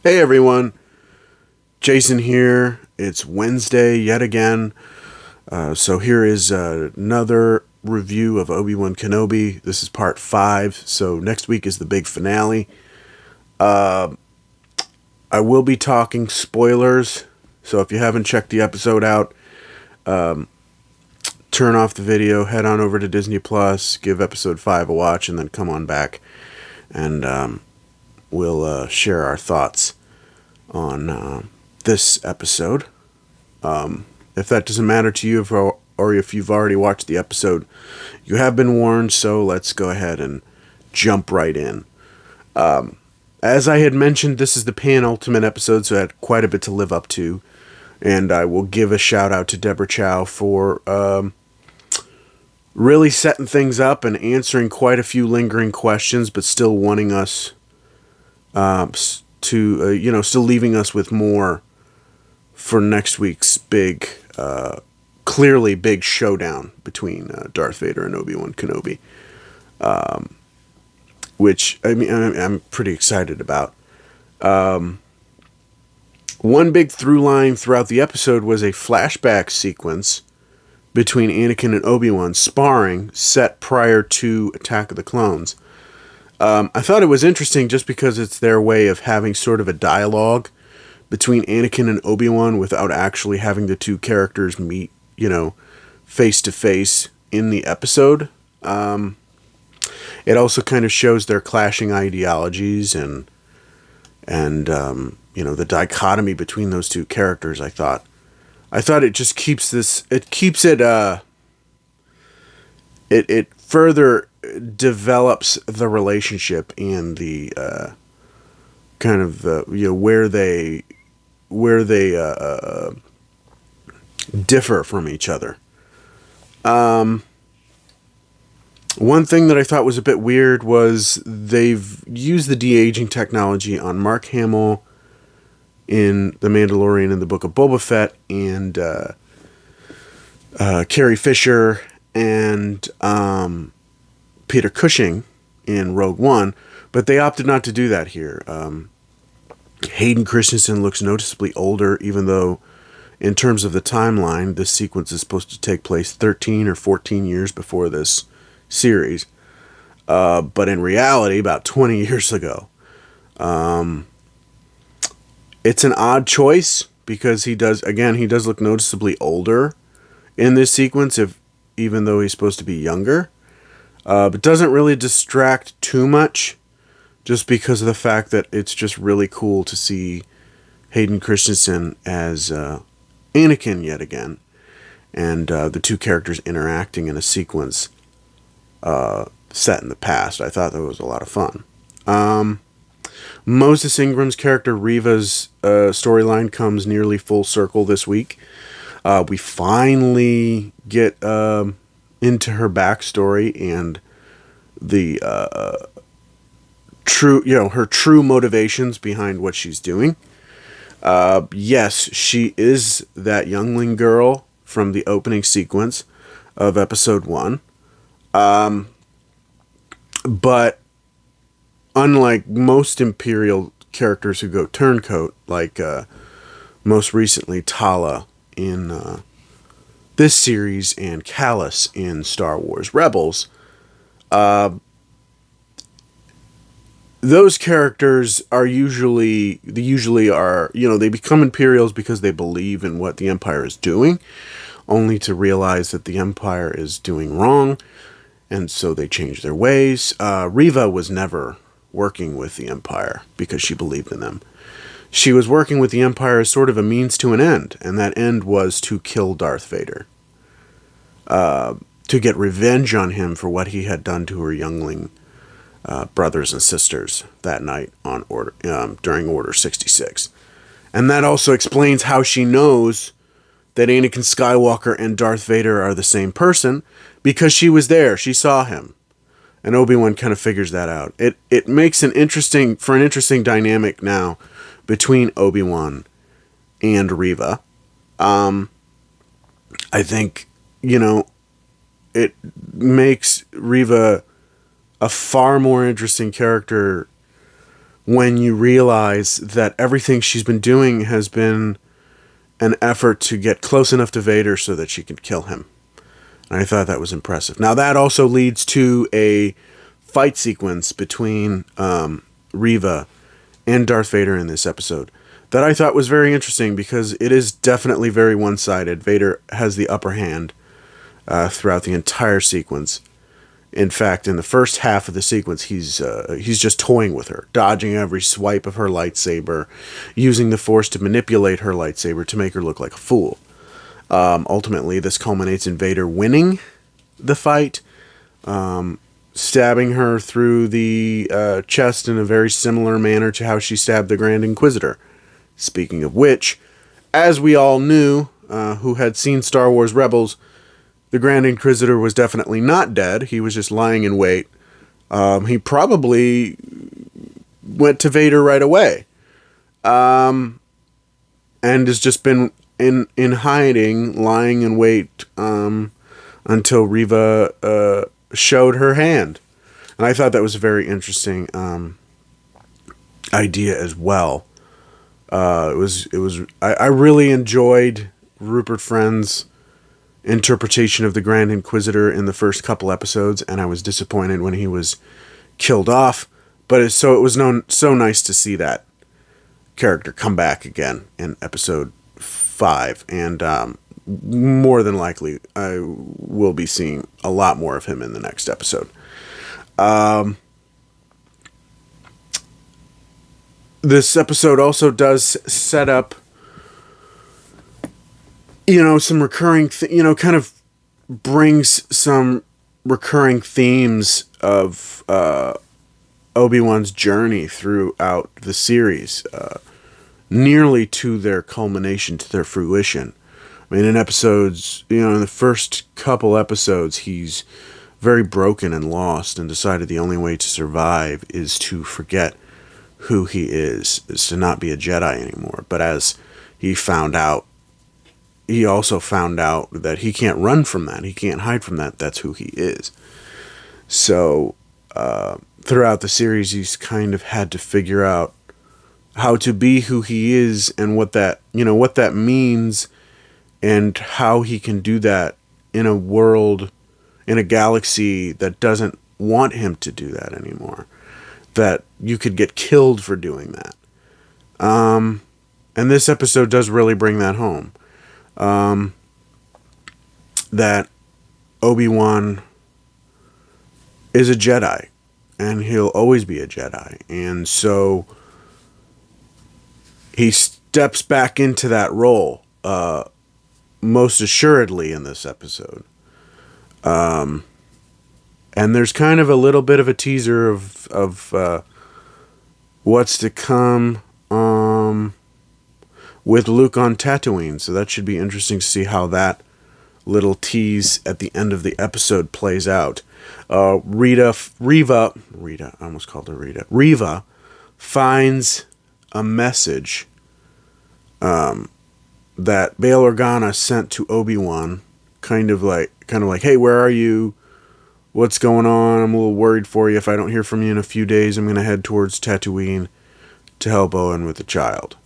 Hey everyone, Jason here. It's Wednesday yet again. So here is another review of Obi-Wan Kenobi. This is part 5, so next week is the big finale. I will be talking spoilers, so if you haven't checked the episode out, turn off the video, head on over to Disney Plus, give episode 5 a watch, and then come on back and we'll share our thoughts on this episode. If that doesn't matter to you, or if you've already watched the episode, you have been warned, so let's go ahead and jump right in. As I had mentioned, this is the penultimate episode, so I had quite a bit to live up to, and I will give a shout out to Deborah Chow for really setting things up and answering quite a few lingering questions, but still wanting us to, still leaving us with more for next week's big, clearly big showdown between Darth Vader and Obi-Wan Kenobi, which, I'm pretty excited about. One big through line throughout the episode was a flashback sequence between Anakin and Obi-Wan sparring set prior to Attack of the Clones. I thought it was interesting just because it's their way of having sort of a dialogue between Anakin and Obi-Wan without actually having the two characters meet, face to face in the episode. It also kind of shows their clashing ideologies and the dichotomy between those two characters. I thought it just keeps it further develops the relationship and the where they differ from each other. One thing that I thought was a bit weird was they've used the de-aging technology on Mark Hamill in The Mandalorian and the Book of Boba Fett, and Carrie Fisher and Peter Cushing in Rogue One, but they opted not to do that here. Hayden Christensen looks noticeably older, even though in terms of the timeline, this sequence is supposed to take place 13 or 14 years before this series. But in reality, about 20 years ago. It's an odd choice because he does look noticeably older in this sequence, even though he's supposed to be younger. But doesn't really distract too much, just because of the fact that it's just really cool to see Hayden Christensen as Anakin yet again, and the two characters interacting in a sequence set in the past. I thought that was a lot of fun. Moses Ingram's character Riva's storyline comes nearly full circle this week. We finally get into her backstory and the her true motivations behind what she's doing. Yes, she is that youngling girl from the opening sequence of episode 1. But unlike most Imperial characters who go turncoat, like most recently Tala in this series and Callus in Star Wars Rebels, those characters are usually they become Imperials because they believe in what the Empire is doing, only to realize that the Empire is doing wrong, and so they change their ways. Riva was never working with the Empire because she believed in them. She was working with the Empire as sort of a means to an end, and that end was to kill Darth Vader. To get revenge on him for what he had done to her youngling brothers and sisters that night on during Order 66. And that also explains how she knows that Anakin Skywalker and Darth Vader are the same person, because she was there. She saw him. And Obi-Wan kind of figures that out. It makes an interesting dynamic now between Obi-Wan and Riva. I think, it makes Riva a far more interesting character when you realize that everything she's been doing has been an effort to get close enough to Vader so that she can kill him. And I thought that was impressive. Now, that also leads to a fight sequence between Riva and Darth Vader in this episode that I thought was very interesting, because it is definitely very one-sided. Vader has the upper hand throughout the entire sequence. In fact, in the first half of the sequence, he's just toying with her, dodging every swipe of her lightsaber, using the Force to manipulate her lightsaber to make her look like a fool. Ultimately, this culminates in Vader winning the fight, stabbing her through the chest in a very similar manner to how she stabbed the Grand Inquisitor. Speaking of which, as we all knew, who had seen Star Wars Rebels, the Grand Inquisitor was definitely not dead. He was just lying in wait. He probably went to Vader right away. And has just been in hiding, lying in wait, until Riva showed her hand. And I thought that was a very interesting idea as well. I really enjoyed Rupert Friend's interpretation of the Grand Inquisitor in the first couple episodes, and I was disappointed when he was killed off. But it was so nice to see that character come back again in episode 5, and more than likely I will be seeing a lot more of him in the next episode. This episode also does set up, some recurring, kind of brings some recurring themes of Obi-Wan's journey throughout the series, nearly to their culmination, to their fruition. I mean, in episodes, in the first couple episodes, he's very broken and lost, and decided the only way to survive is to forget who he is to not be a Jedi anymore. But as he found out, he also found out that he can't run from that. He can't hide from that. That's who he is. So, throughout the series, he's kind of had to figure out how to be who he is, and what that means, and how he can do that in a world, in a galaxy that doesn't want him to do that anymore. That you could get killed for doing that. And this episode does really bring that home. That Obi-Wan is a Jedi, and he'll always be a Jedi. And so he steps back into that role, most assuredly in this episode. And there's kind of a little bit of a teaser of what's to come with Luke on Tatooine. So that should be interesting to see how that little tease at the end of the episode plays out. Riva finds a message that Bail Organa sent to Obi-Wan, kind of like, hey, where are you? What's going on? I'm a little worried for you. If I don't hear from you in a few days, I'm going to head towards Tatooine to help Owen with the child.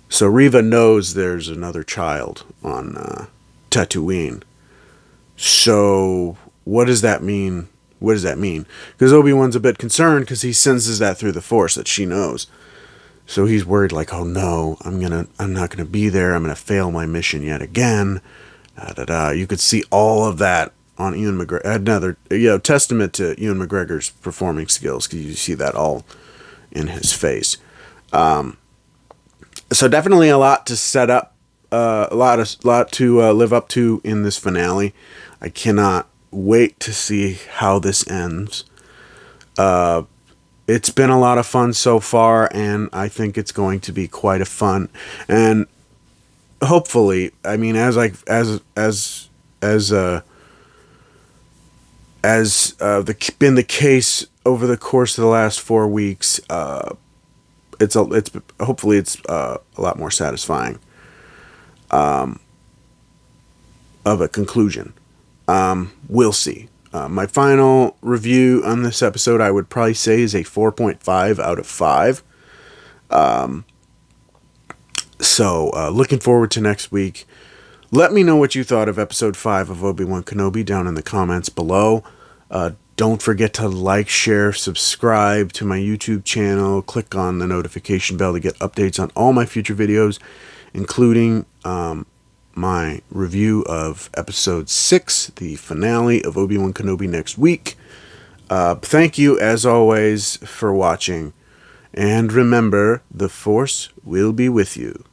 So Riva knows there's another child on Tatooine. So what does that mean? What does that mean? Because Obi-Wan's a bit concerned, because he senses that through the Force, that she knows. So he's worried, like, oh no, I'm not gonna be there. I'm gonna fail my mission yet again. You could see all of that on Ewan McGregor. Another, testament to Ewan McGregor's performing skills, because you see that all in his face. So definitely a lot to set up, a lot to live up to in this finale. I cannot wait to see how this ends. It's been a lot of fun so far, and I think it's going to be quite a fun. And hopefully, I mean, as been the case over the course of the last 4 weeks, hopefully it's a lot more satisfying of a conclusion. We'll see. My final review on this episode, I would probably say, is a 4.5 out of 5. So, looking forward to next week. Let me know what you thought of episode 5 of Obi-Wan Kenobi down in the comments below. Don't forget to like, share, subscribe to my YouTube channel. Click on the notification bell to get updates on all my future videos, including my review of episode 6, the finale of Obi-Wan Kenobi next week. Thank you, as always, for watching. And remember, the Force will be with you.